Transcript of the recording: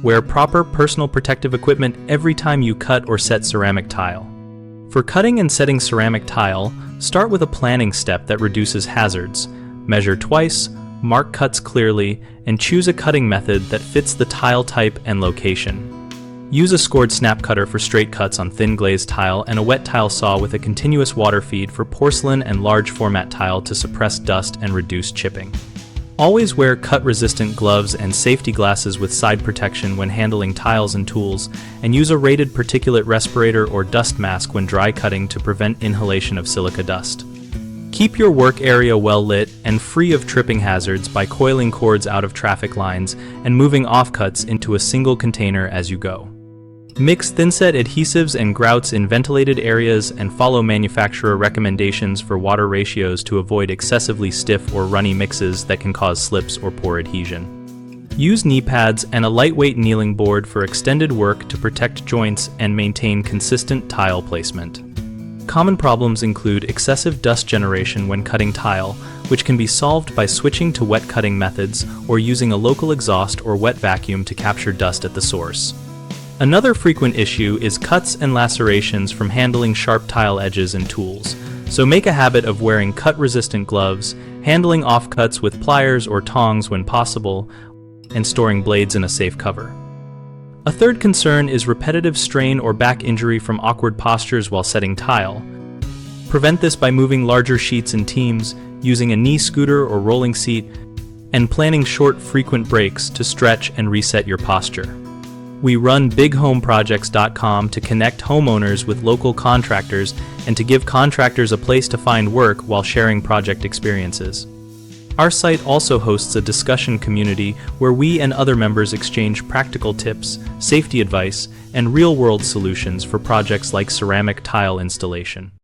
Wear proper personal protective equipment every time you cut or set ceramic tile. For cutting and setting ceramic tile, start with a planning step that reduces hazards. Measure twice, mark cuts clearly, and choose a cutting method that fits the tile type and location. Use a scored snap cutter for straight cuts on thin glazed tile and a wet tile saw with a continuous water feed for porcelain and large format tile to suppress dust and reduce chipping. Always wear cut-resistant gloves and safety glasses with side protection when handling tiles and tools, and use a rated particulate respirator or dust mask when dry cutting to prevent inhalation of silica dust. Keep your work area well lit and free of tripping hazards by coiling cords out of traffic lines and moving offcuts into a single container as you go. Mix thinset adhesives and grouts in ventilated areas and follow manufacturer recommendations for water ratios to avoid excessively stiff or runny mixes that can cause slips or poor adhesion. Use knee pads and a lightweight kneeling board for extended work to protect joints and maintain consistent tile placement. Common problems include excessive dust generation when cutting tile, which can be solved by switching to wet cutting methods or using a local exhaust or wet vacuum to capture dust at the source. Another frequent issue is cuts and lacerations from handling sharp tile edges and tools, so make a habit of wearing cut-resistant gloves, handling offcuts with pliers or tongs when possible, and storing blades in a safe cover. A third concern is repetitive strain or back injury from awkward postures while setting tile. Prevent this by moving larger sheets in teams, using a knee scooter or rolling seat, and planning short, frequent breaks to stretch and reset your posture. We run bighomeprojects.com to connect homeowners with local contractors and to give contractors a place to find work while sharing project experiences. Our site also hosts a discussion community where we and other members exchange practical tips, safety advice, and real-world solutions for projects like ceramic tile installation.